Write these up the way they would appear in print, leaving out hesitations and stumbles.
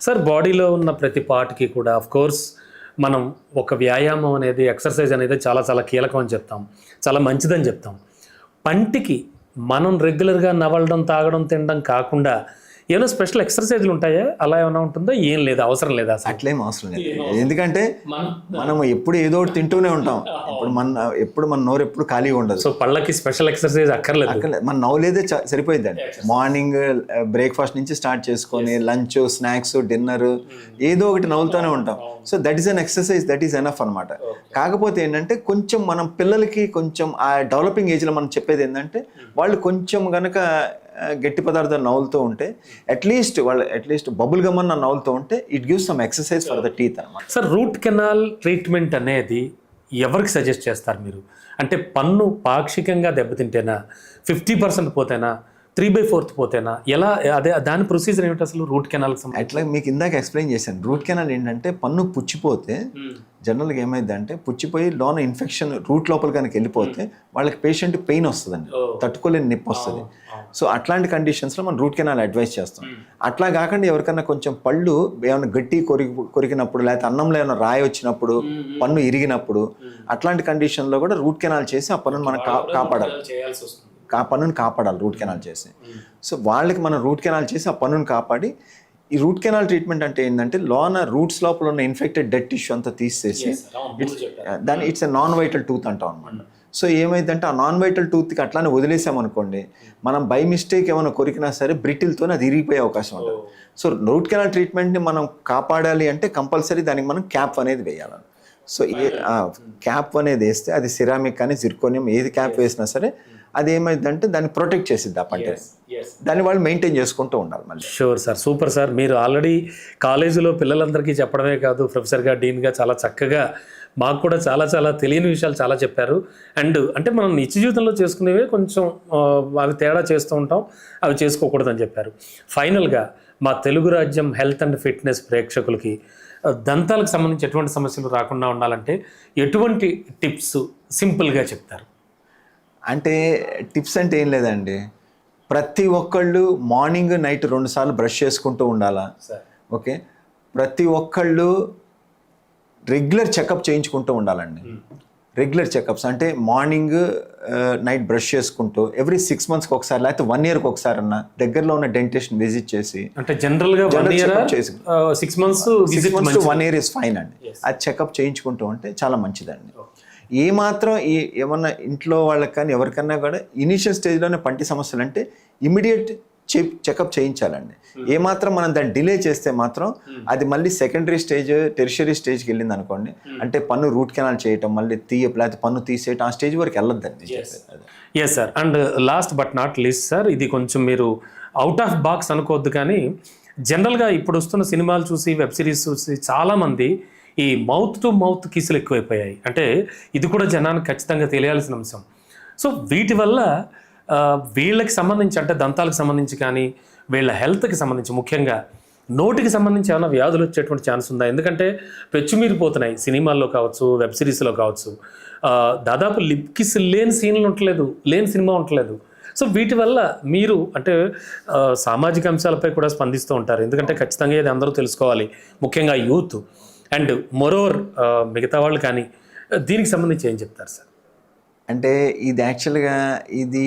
Sir బాడీలో ఉన్న ప్రతి పార్ట్కి కూడా కోర్స్ మనం ఒక వ్యాయామం అనేది ఎక్సర్సైజ్ అనేది చాలా చాలా కీలకం అని చెప్తాం, చాలా మంచిదని చెప్తాం. పంటికి మనం రెగ్యులర్గా నవలడం, తాగడం, తినడం కాకుండా ఏమైనా స్పెషల్ ఎక్సర్సైజ్లు ఉంటాయా? అలా ఏమైనా ఉంటుందో? ఏం లేదు, అవసరం లేదా? అట్లేం అవసరం లేదు. ఎందుకంటే మనం ఎప్పుడు ఏదో ఒకటి తింటూనే ఉంటాం. ఇప్పుడు మన నోరు ఎప్పుడు ఖాళీగా ఉండదు. సో పళ్ళకి స్పెషల్ ఎక్సర్సైజ్ అక్కర్లేదు. మన నవ్వులేదే సరిపోయిందండి. మార్నింగ్ బ్రేక్ఫాస్ట్ నుంచి స్టార్ట్ చేసుకొని లంచ్, స్నాక్స్, డిన్నర్ ఏదో ఒకటి నవ్వుతూనే ఉంటాం. So that is an exercise, that is enough అనమాట. కాకపోతే ఏంటంటే కొంచెం మనం పిల్లలకి కొంచెం ఆ డెవలపింగ్ ఏజ్లో మనం చెప్పేది ఏంటంటే వాళ్ళు కొంచెం కనుక గట్టి పదార్థాలు నవ్వులుతూ ఉంటే అట్లీస్ట్ బబుల్ గమ్ అన్న నవ్వులుతూ ఉంటే it gives some exercise for the teeth అనమాట. సార్ రూట్ కెనాల్ ట్రీట్మెంట్ అనేది ఎవరికి సజెస్ట్ చేస్తారు మీరు? అంటే పన్ను పాక్షికంగా దెబ్బతింటేనా, 50% పోతేనా, 3/4 పోతేనా, ఎలా? అదే దాని ప్రొసీజర్ ఏమిటి అసలు రూట్ కెనాల్? అట్లా మీకు ఇందాక ఎక్స్ప్లెయిన్ చేశాను. రూట్ కెనాల్ ఏంటంటే పన్ను పుచ్చిపోతే జనరల్గా ఏమైందంటే పుచ్చిపోయి లోన ఇన్ఫెక్షన్ రూట్ లోపల కనుక వెళ్ళిపోతే వాళ్ళకి పేషెంట్ పెయిన్ వస్తుందండి, తట్టుకోలేని నొప్పి వస్తుంది. సో అట్లాంటి కండిషన్స్లో మనం రూట్ కెనాల్ అడ్వైస్ చేస్తాం. అట్లా కాకుండా ఎవరికన్నా కొంచెం పళ్ళు ఏమైనా గట్టి కొరికినప్పుడు, లేకపోతే అన్నంలో ఏమైనా రాయి వచ్చినప్పుడు, పన్ను ఇరిగినప్పుడు, అట్లాంటి కండిషన్లో కూడా రూట్ కెనాల్ చేసి ఆ పన్నును మనం కాపాడాలి. ఆ పన్నును కాపాడాలి రూట్ కెనాల్ చేసి. సో వాళ్ళకి మనం రూట్ కెనాల్ చేసి ఆ పన్నును కాపాడి, ఈ రూట్ కెనాల్ ట్రీట్మెంట్ అంటే ఏంటంటే లోన రూట్స్ లోపల ఉన్న ఇన్ఫెక్టెడ్ డెడ్ టిష్యూ అంతా తీసేసి దాన్ని it's a non vital tooth అంటాం అనమాట. సో ఏమైందంటే ఆ నాన్ వైటల్ టూత్కి అట్లానే వదిలేసామనుకోండి, మనం బై మిస్టేక్ ఏమైనా కొరికినా సరే బ్రిటిల్తో అది ఇరిగిపోయే అవకాశం ఉంటుంది. సో రూట్ కెనాల్ ట్రీట్మెంట్ని మనం కాపాడాలి అంటే కంపల్సరీ దానికి మనం క్యాప్ అనేది వేయాలి. సో క్యాప్ అనేది వేస్తే అది సిరామిక్ కానీ జిర్కోనియం ఏది క్యాప్ వేసినా సరే అది ఏమైందంటే దాన్ని ప్రొటెక్ట్ చేసిద్ది ఆ పంట. దాన్ని వాళ్ళు మెయింటైన్ చేసుకుంటూ ఉండాలి మళ్ళీ. Sure sir, super sir. మీరు ఆల్రెడీ కాలేజీలో పిల్లలందరికీ చెప్పడమే కాదు, ప్రొఫెసర్గా, డీన్గా చాలా చక్కగా మాకు కూడా చాలా చాలా తెలియని విషయాలు చాలా చెప్పారు. అండ్ అంటే మనం నిత్య జీవితంలో చేసుకునేవే కొంచెం అవి తేడా చేస్తూ ఉంటాం, అవి చేసుకోకూడదని చెప్పారు. ఫైనల్గా మా తెలుగు రాజ్యం హెల్త్ అండ్ ఫిట్నెస్ ప్రేక్షకులకి దంతాలకు సంబంధించి ఎటువంటి సమస్యలు రాకుండా ఉండాలంటే ఎటువంటి టిప్స్ సింపుల్గా చెప్తారు? అంటే టిప్స్ అంటే ఏం లేదండి, ప్రతి ఒక్కళ్ళు మార్నింగ్ నైట్ 2 సార్లు బ్రష్ చేసుకుంటూ ఉండాలా. ఓకే, ప్రతి ఒక్కళ్ళు రెగ్యులర్ చెకప్ చేయించుకుంటూ ఉండాలండి. రెగ్యులర్ చెకప్స్ అంటే మార్నింగ్ నైట్ బ్రష్ చేసుకుంటూ ఎవ్రీ 6 months ఒకసారి, లేకపోతే 1 year ఒకసారి అన్న దగ్గరలో ఉన్న డెంటిస్ట్ విజిట్ చేసి, అంటే జనరల్గా 6 months to 1 year is fine అండి. అది చెకప్ చేయించుకుంటూ ఉంటే చాలా మంచిదండి. ఏమాత్రం ఏమన్నా ఇంట్లో వాళ్ళకి కానీ ఎవరికన్నా కూడా ఇనీషియల్ స్టేజ్లోనే పంటి సమస్యలు అంటే ఇమీడియట్ చెకప్ చేయించాలండి. ఏమాత్రం మనం దాన్ని డిలే చేస్తే మాత్రం అది మళ్ళీ సెకండరీ స్టేజ్, టెరిషరీ స్టేజ్కి వెళ్ళింది అనుకోండి, అంటే పన్ను రూట్ కెనాల్ చేయటం, మళ్ళీ లేకపోతే పన్ను తీసేయటం, ఆ స్టేజ్ వరకు వెళ్ళొద్దండి. Yes sir. And last but not least sir, ఇది కొంచెం మీరు అవుట్ ఆఫ్ బాక్స్ అనుకోవద్దు, కానీ జనరల్గా ఇప్పుడు వస్తున్న సినిమాలు చూసి, వెబ్ సిరీస్ చూసి చాలామంది ఈ మౌత్ టు మౌత్ కిసులు ఎక్కువైపోయాయి. అంటే ఇది కూడా జనానికి ఖచ్చితంగా తెలియాల్సిన అంశం. సో వీటి వల్ల వీళ్ళకి సంబంధించి, అంటే దంతాలకు సంబంధించి కానీ వీళ్ళ హెల్త్కి సంబంధించి, ముఖ్యంగా నోటికి సంబంధించి ఏమైనా వ్యాధులు వచ్చేటువంటి ఛాన్స్ ఉందా? ఎందుకంటే పెచ్చుమీరిపోతున్నాయి సినిమాల్లో కావచ్చు, వెబ్ సిరీస్లో కావచ్చు. దాదాపు లిప్ కిస్ లేని సీన్లు ఉండలేదు, లేని సినిమా ఉండలేదు. సో వీటి వల్ల మీరు అంటే సామాజిక అంశాలపై కూడా స్పందిస్తూ ఉంటారు, ఎందుకంటే ఖచ్చితంగా ఇది అందరూ తెలుసుకోవాలి, ముఖ్యంగా యూత్ అండ్ మోరోవర్ మిగతా వాళ్ళు. కానీ దీనికి సంబంధించి ఏం చెప్తారు సార్? అంటే ఇది యాక్చువల్గా ఇది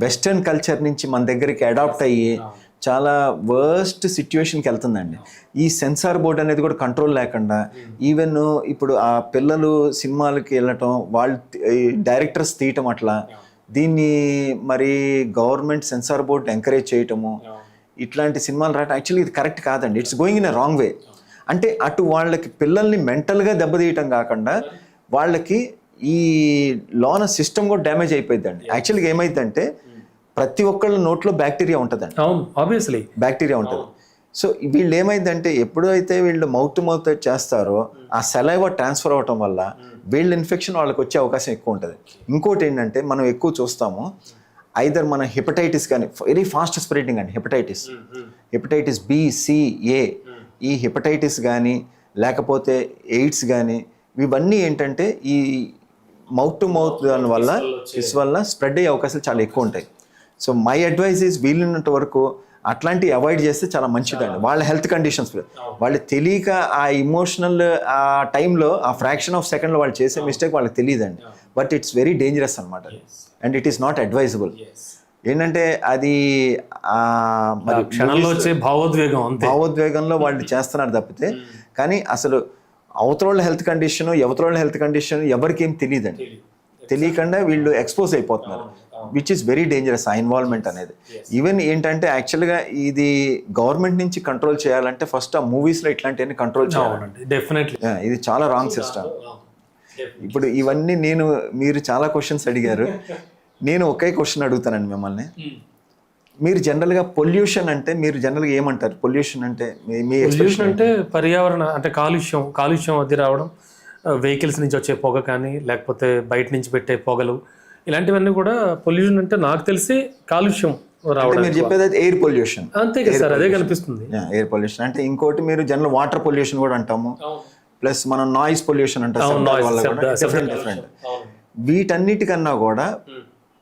వెస్టర్న్ కల్చర్ నుంచి మన దగ్గరికి అడాప్ట్ అయ్యి చాలా వర్స్ట్ సిచ్యువేషన్కి వెళ్తుందండి. ఈ సెన్సార్ బోర్డ్ అనేది కూడా కంట్రోల్ లేకుండా, ఈవెన్ ఇప్పుడు ఆ పిల్లలు సినిమాలకి వెళ్ళటం, వాళ్ళు డైరెక్టర్స్ తీయటం, అట్లా దీన్ని మరి గవర్నమెంట్ సెన్సార్ బోర్డు ఎంకరేజ్ చేయటము, ఇట్లాంటి సినిమాలు రావటం యాక్చువల్లీ ఇది కరెక్ట్ కాదండి. It's going in a wrong way. అంటే అటు వాళ్ళకి పిల్లల్ని మెంటల్గా దెబ్బతీయటం కాకుండా వాళ్ళకి ఈ లోన సిస్టమ్ కూడా డ్యామేజ్ అయిపోయిందండి. యాక్చువల్గా ఏమైందంటే ప్రతి ఒక్కళ్ళ నోట్లో బ్యాక్టీరియా ఉంటుందండి. ఆబ్వియస్లీ బ్యాక్టీరియా ఉంటుంది. సో వీళ్ళు ఏమైందంటే ఎప్పుడైతే వీళ్ళు మౌత్ టు మౌత్ చేస్తారో ఆ సెలైవా ట్రాన్స్ఫర్ అవ్వటం వల్ల వీళ్ళ ఇన్ఫెక్షన్ వాళ్ళకి వచ్చే అవకాశం ఎక్కువ ఉంటుంది. ఇంకోటి ఏంటంటే మనం ఎక్కువ చూస్తాము, ఐదర్ మన హెపటైటిస్ కానీ వెరీ ఫాస్ట్ స్ప్రెడింగ్ అండి. హెపటైటిస్ బి, సి, ఏ, ఈ హెపటైటిస్ కానీ లేకపోతే ఎయిడ్స్ కానీ ఇవన్నీ ఏంటంటే ఈ మౌత్ టు మౌత్ దాని వల్ల స్ప్రెడ్ అయ్యే అవకాశాలు చాలా ఎక్కువ ఉంటాయి. సో మై అడ్వైస్ ఈజ్ వీలున్నంత వరకు అట్లాంటివి అవాయిడ్ చేస్తే చాలా మంచిదండి. వాళ్ళ హెల్త్ కండిషన్స్ వాళ్ళు తెలియక ఆ ఇమోషనల్ ఆ టైంలో ఆ ఫ్రాక్షన్ ఆఫ్ సెకండ్లో వాళ్ళు చేసే మిస్టేక్ వాళ్ళకి తెలియదండి. బట్ ఇట్స్ వెరీ డేంజరస్ అనమాట. And it is not advisable. ఏంటంటే అది మరి క్షణంలో వచ్చే భావోద్వేగంలో వాళ్ళు చేస్తున్నారు తప్పితే, కానీ అసలు అవతల హెల్త్ కండిషన్ యువతల హెల్త్ కండిషన్ ఎవరికి ఏం తెలియదండి. తెలియకుండా వీళ్ళు ఎక్స్పోజ్ అయిపోతున్నారు, విచ్ ఈస్ వెరీ డేంజరస్ ఆ ఇన్వాల్వ్మెంట్ అనేది. ఈవెన్ ఏంటంటే యాక్చువల్గా ఇది గవర్నమెంట్ నుంచి కంట్రోల్ చేయాలంటే ఫస్ట్ ఆ మూవీస్లో ఇట్లాంటివన్నీ కంట్రోల్ చేయాలి. డెఫినెట్లీ ఇది చాలా రాంగ్ సిస్టమ్. ఇప్పుడు ఇవన్నీ మీరు చాలా క్వశ్చన్స్ అడిగారు, నేను ఒకే క్వశ్చన్ అడుగుతానండి మిమ్మల్ని. మీరు జనరల్గా పొల్యూషన్ అంటే మీరు జనరల్గా ఏమంటారు? పొల్యూషన్ అంటే మీ పొల్యూషన్ అంటే పర్యావరణ అంటే కాలుష్యం అది రావడం, వెహికల్స్ నుంచి వచ్చే పొగ కానీ లేకపోతే బయట నుంచి పెట్టే పొగలు, ఇలాంటివన్నీ కూడా పొల్యూషన్ అంటే నాకు తెలిసి కాలుష్యం రావడం. మీరు చెప్పేది ఎయిర్ పొల్యూషన్ అంతే కదా సార్, అదే కనిపిస్తుంది. ఎయిర్ పొల్యూషన్ అంటే ఇంకోటి మీరు జనరల్ వాటర్ పొల్యూషన్ కూడా అంటాము, ప్లస్ మనం నాయిస్ పొల్యూషన్ అంటాం. డిఫరెంట్ వీటన్నిటికన్నా కూడా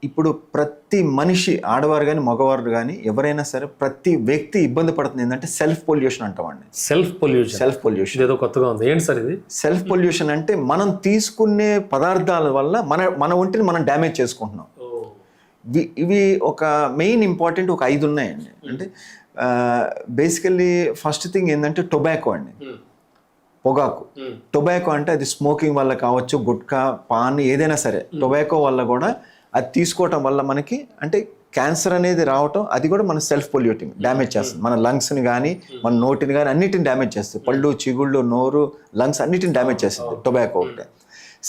ఇప్పుడు ప్రతి మనిషి, ఆడవారు కానీ మగవారు కానీ ఎవరైనా సరే ప్రతి వ్యక్తి ఇబ్బంది పడుతుంది ఏంటంటే సెల్ఫ్ పొల్యూషన్ అంటామండి. సెల్ఫ్ పొల్యూషన్ ఏదో కొత్తగా ఉంది. ఏంటి సార్ ఇది? సెల్ఫ్ పొల్యూషన్ అంటే మనం తీసుకునే పదార్థాల వల్ల మన ఒంటిని మనం డ్యామేజ్ చేసుకుంటున్నాం. ఇవి ఒక మెయిన్ ఇంపార్టెంట్ ఒక 5 ఉన్నాయండి. అంటే బేసికల్లీ ఫస్ట్ థింగ్ ఏంటంటే టొబాకో అండి, పొగాకు. టొబాకో అంటే అది స్మోకింగ్ వల్ల కావచ్చు, గుట్కా, పాన్ ఏదైనా సరే టొబాకో వల్ల కూడా అది తీసుకోవటం వల్ల మనకి అంటే క్యాన్సర్ అనేది రావటం, అది కూడా మన సెల్ఫ్ పొల్యూటింగ్ డ్యామేజ్ చేస్తుంది. మన లంగ్స్ని కానీ మన నోటిని కానీ అన్నిటిని డ్యామేజ్ చేస్తుంది. పళ్ళు, చిగుళ్ళు, నోరు, లంగ్స్ అన్నిటిని డ్యామేజ్ చేస్తుంది టొబాకో ఒకటే.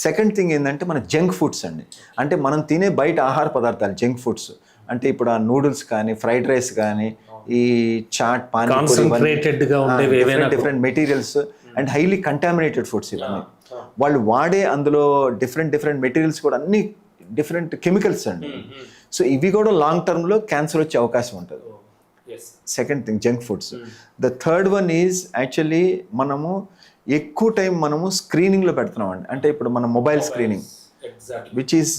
సెకండ్ థింగ్ ఏంటంటే మన జంక్ ఫుడ్స్ అండి. అంటే మనం తినే బయట ఆహార పదార్థాలు జంక్ ఫుడ్స్ అంటే ఇప్పుడు ఆ నూడిల్స్ కానీ, ఫ్రైడ్ రైస్ కానీ, ఈ chaat, panipuri, different materials and highly contaminated foods ఇవన్నీ. వాళ్ళు వాడే అందులో డిఫరెంట్ మెటీరియల్స్ కూడా అన్ని డిఫరెంట్ కెమికల్స్ అండి. సో ఇవి కూడా లాంగ్ టర్మ్లో క్యాన్సర్ వచ్చే అవకాశం ఉంటుంది. Second thing junk foods. The third one is actually మనము ఎక్కువ టైం మనము స్క్రీనింగ్లో పెడుతున్నాం అండి. అంటే ఇప్పుడు మన mobile screening which is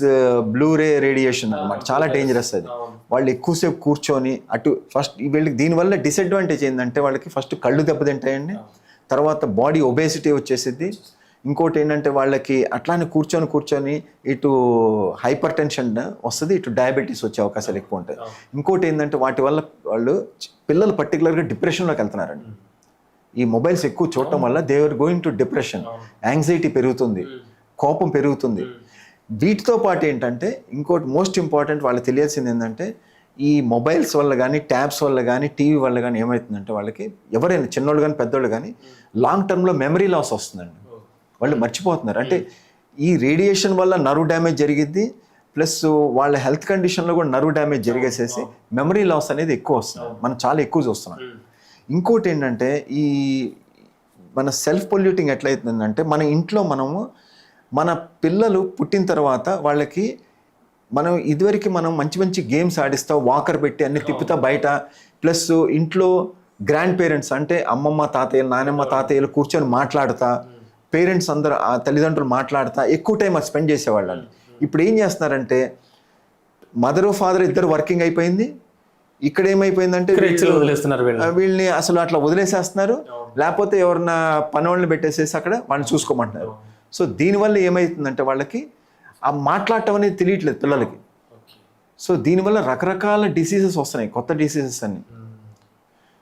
బ్లూ-రే radiation అనమాట, చాలా డేంజరస్ అది. వాళ్ళు ఎక్కువసేపు కూర్చొని అటు ఫస్ట్ వీళ్ళకి దీనివల్ల డిసడ్వాంటేజ్ ఏంటంటే వాళ్ళకి ఫస్ట్ కళ్ళు దెబ్బతింటాయండి, తర్వాత బాడీ ఒబేసిటీ వచ్చేసింది. ఇంకోటి ఏంటంటే వాళ్ళకి అట్లానే కూర్చొని ఇటు హైపర్ టెన్షన్ వస్తుంది, ఇటు డయాబెటీస్ వచ్చే అవకాశాలు ఎక్కువ ఉంటాయి. ఇంకోటి ఏంటంటే వాటి వల్ల పిల్లలు పర్టికులర్గా డిప్రెషన్లోకి వెళ్తున్నారండి. ఈ మొబైల్స్ ఎక్కువ చూడటం వల్ల they are going to depression, anxiety పెరుగుతుంది, కోపం పెరుగుతుంది. వీటితో పాటు ఏంటంటే ఇంకోటి మోస్ట్ ఇంపార్టెంట్ వాళ్ళకి తెలియాల్సింది ఏంటంటే ఈ మొబైల్స్ వల్ల కానీ, ట్యాబ్స్ వల్ల కానీ, టీవీ వల్ల కానీ ఏమవుతుందంటే వాళ్ళకి ఎవరైనా చిన్నోళ్ళు కానీ పెద్దోళ్ళు కానీ లాంగ్ టర్మ్లో మెమరీ లాస్ వస్తుందండి. వాళ్ళు మర్చిపోతున్నారు. అంటే ఈ రేడియేషన్ వల్ల నర్వ్ డ్యామేజ్ జరిగిద్ది, ప్లస్ వాళ్ళ హెల్త్ కండిషన్లో కూడా నర్వ్ డ్యామేజ్ జరిగేసేసి మెమరీ లాస్ అనేది ఎక్కువ వస్తుంది. మనం చాలా ఎక్కువ చూస్తున్నాం. ఇంకోటి ఏంటంటే ఈ మన సెల్ఫ్ పొల్యూటింగ్ ఎట్లయితుందంటే మన ఇంట్లో మన పిల్లలు పుట్టిన తర్వాత వాళ్ళకి మనం ఇదివరకు మనం మంచి గేమ్స్ ఆడిస్తా, వాకర్ పెట్టి అన్ని తిప్పుతా బయట, ప్లస్ ఇంట్లో గ్రాండ్ పేరెంట్స్ అంటే అమ్మమ్మ తాతయ్యలు, నానమ్మ తాతయ్యలు కూర్చొని మాట్లాడుతా, పేరెంట్స్ అందరూ ఆ తల్లిదండ్రులు మాట్లాడుతా ఎక్కువ టైం అది స్పెండ్ చేసేవాళ్ళని. ఇప్పుడు ఏం చేస్తున్నారంటే మదరు ఫాదర్ ఇద్దరు వర్కింగ్ అయిపోయింది, ఇక్కడ ఏమైపోయిందంటే వీళ్ళని అసలు అట్లా వదిలేసేస్తున్నారు, లేకపోతే ఎవరన్నా పని వాళ్ళని పెట్టేసేసి అక్కడ వాళ్ళని చూసుకోమంటున్నారు. సో దీనివల్ల ఏమవుతుందంటే వాళ్ళకి ఆ మాట్లాడటం అనేది తెలియట్లేదు పిల్లలకి. సో దీనివల్ల రకరకాల డిసీజెస్ వస్తున్నాయి, కొత్త డిసీజెస్ అన్ని.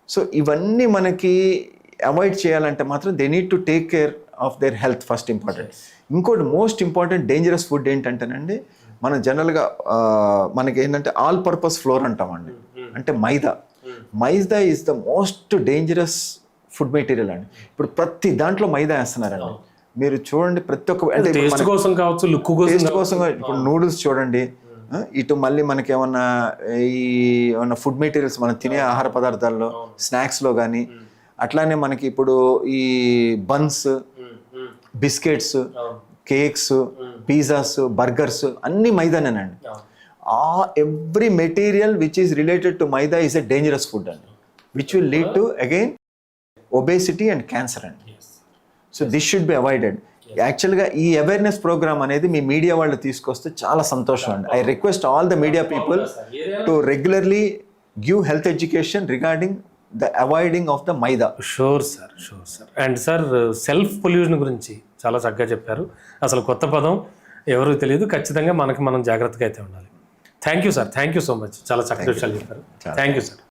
సో ఇవన్నీ మనకి అవాయిడ్ చేయాలంటే మాత్రం they need to take care of their health first important. ఇంకోటి మోస్ట్ ఇంపార్టెంట్ డేంజరస్ ఫుడ్ ఏంటంటేనండి, మనం జనరల్గా మనకి ఏంటంటే ఆల్ పర్పస్ ఫ్లోర్ అంటామండి. అంటే maida is the most dangerous food material అండి. ఇప్పుడు ప్రతి దాంట్లో మైదా వేస్తున్నారండి. మీరు చూడండి ప్రతి ఒక్క అంటే టేస్ట్ కోసం కావచ్చు, లుక్ కోసం. ఇప్పుడు నూడిల్స్ చూడండి, ఇటు మళ్ళీ మనకి ఏమన్నా ఫుడ్ మెటీరియల్స్ మనం తినే ఆహార పదార్థాల్లో, స్నాక్స్లో కానీ, అట్లానే మనకి ఇప్పుడు ఈ buns, biscuits, cakes, pizzas, burgers అన్ని మైదానేనండి. Every material which is related to maida is a dangerous food అండి, which will lead to again obesity and cancer అండి. So this should be avoided. యాక్చువల్గా ఈ అవేర్నెస్ ప్రోగ్రామ్ అనేది మీ మీడియా వాళ్ళు తీసుకొస్తే చాలా సంతోషం అండి. I request all the media people to regularly give health education regarding the avoiding of the maida. Sure sir. And sir self pollution గురించి చాలా చక్కగా చెప్పారు. అసలు కొత్త పదం ఎవరు తెలియదు, ఖచ్చితంగా మనం జాగ్రత్తగా అయితే ఉండాలి. Thank you sir, thank you so much. చాలా చక్కటి విషయాలు చెప్పారు. Thank you sir.